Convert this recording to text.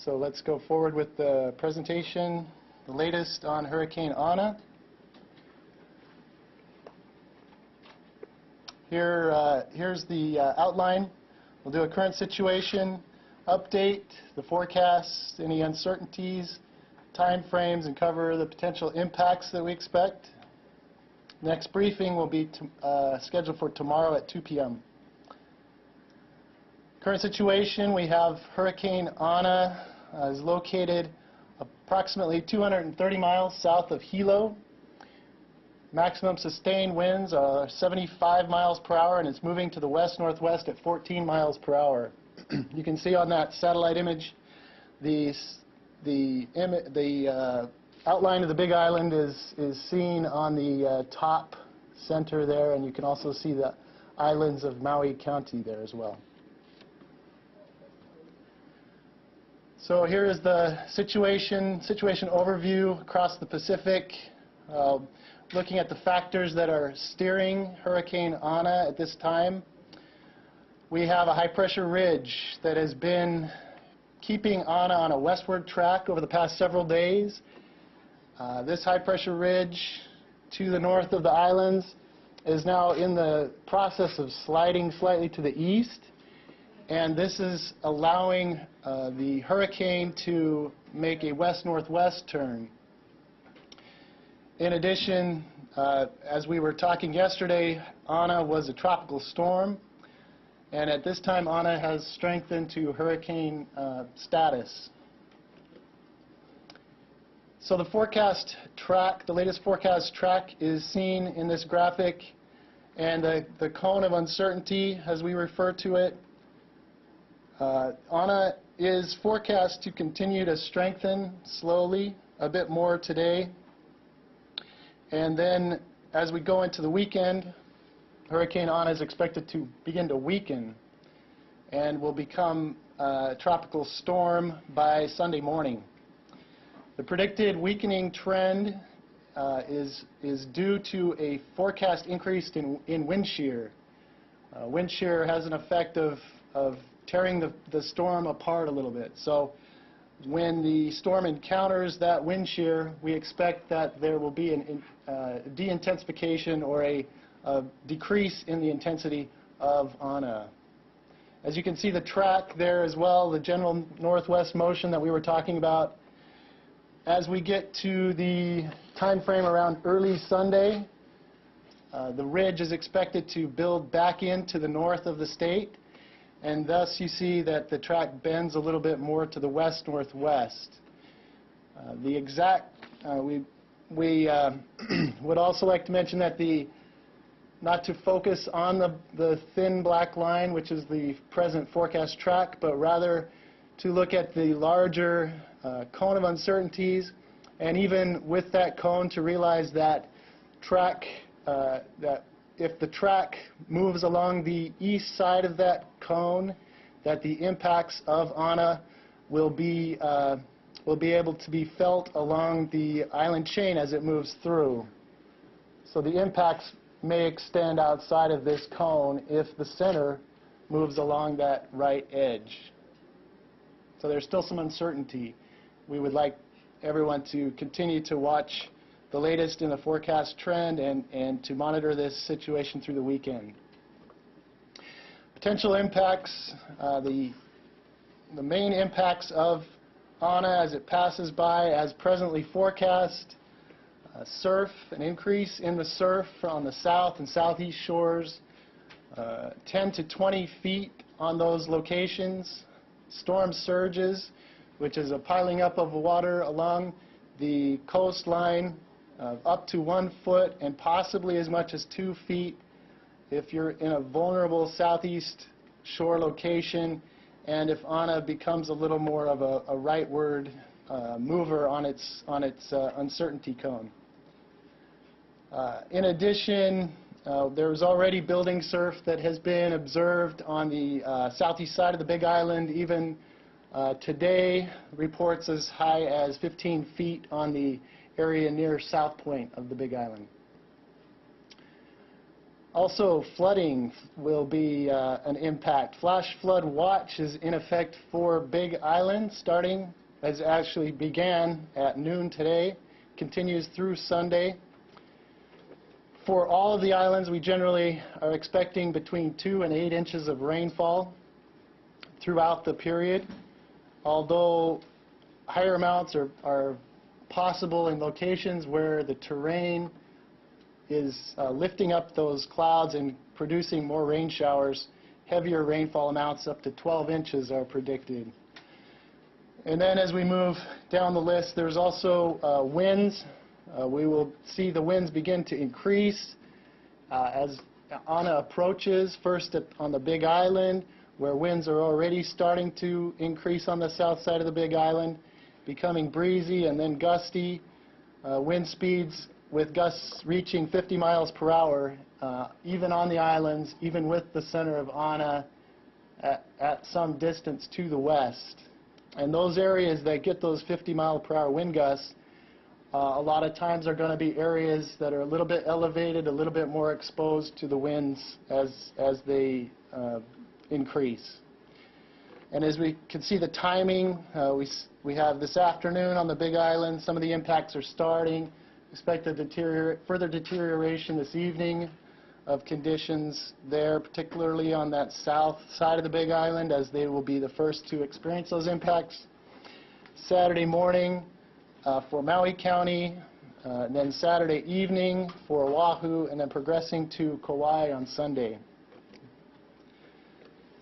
So let's go forward with the presentation, the latest on Hurricane Ana. Here's the outline. We'll do a current situation, update, the forecast, any uncertainties, time frames, and cover the potential impacts that we expect. Next briefing will be scheduled for tomorrow at 2 p.m. Current situation, we have Hurricane Ana is located approximately 230 miles south of Hilo. Maximum sustained winds are 75 miles per hour, and it's moving to the west-northwest at 14 miles per hour. You can see on that satellite image the outline of the Big Island is seen on the top center there, and you can also see the islands of Maui County there as well. So here is the situation overview across the Pacific, looking at the factors that are steering Hurricane Ana at this time. We have a high-pressure ridge that has been keeping Ana on a westward track over the past several days. This high-pressure ridge to the north of the islands is now in the process of sliding slightly to the east, and this is allowing the hurricane to make a west-northwest turn. In addition, as we were talking yesterday, Ana was a tropical storm, and at this time Ana has strengthened to hurricane status. So the forecast track, the latest forecast track, is seen in this graphic, and the cone of uncertainty, as we refer to it. Ana is forecast to continue to strengthen slowly, a bit more today. And then as we go into the weekend, Hurricane Ana is expected to begin to weaken and will become a tropical storm by Sunday morning. The predicted weakening trend is due to a forecast increase in wind shear. Wind shear has an effect of tearing the storm apart a little bit. So when the storm encounters that wind shear, we expect that there will be a de-intensification or a decrease in the intensity of Ana. As you can see the track there as well, the general northwest motion that we were talking about. As we get to the time frame around early Sunday, the ridge is expected to build back into the north of the state, and thus you see that the track bends a little bit more to the west-northwest. We would also like to mention that not to focus on the thin black line, which is the present forecast track, but rather to look at the larger cone of uncertainties, and even with that cone to realize that if the track moves along the east side of that cone, that the impacts of Ana will be able to be felt along the island chain as it moves through. So the impacts may extend outside of this cone if the center moves along that right edge. So there's still some uncertainty. We would like everyone to continue to watch the latest in the forecast trend and to monitor this situation through the weekend. Potential impacts, the main impacts of Ana as it passes by as presently forecast: surf, an increase in the surf on the south and southeast shores, 10 to 20 feet on those locations. Storm surges, which is a piling up of water along the coastline, up to 1 foot and possibly as much as 2 feet if you're in a vulnerable southeast shore location, and if Ana becomes a little more of a rightward mover on its uncertainty cone. In addition, there's already building surf that has been observed on the southeast side of the Big Island. Even today, reports as high as 15 feet on the area near South Point of the Big Island. Also, flooding will be an impact. Flash flood watch is in effect for Big Island, starting as actually began at noon today, continues through Sunday. For all of the islands, we generally are expecting between 2 and 8 inches of rainfall throughout the period, although higher amounts are possible in locations where the terrain is lifting up those clouds and producing more rain showers. Heavier rainfall amounts up to 12 inches are predicted. And then as we move down the list, there's also winds. We will see the winds begin to increase as Ana approaches, first on the Big Island, where winds are already starting to increase on the south side of the Big Island, becoming breezy and then gusty. Wind speeds with gusts reaching 50 miles per hour, even on the islands, even with the center of Ana at some distance to the west. And those areas that get those 50 mile per hour wind gusts, a lot of times are going to be areas that are a little bit elevated, a little bit more exposed to the winds as they increase. And as we can see the timing, we have this afternoon on the Big Island, some of the impacts are starting. Expect a further deterioration this evening of conditions there, particularly on that south side of the Big Island, as they will be the first to experience those impacts. Saturday morning for Maui County, and then Saturday evening for Oahu, and then progressing to Kauai on Sunday.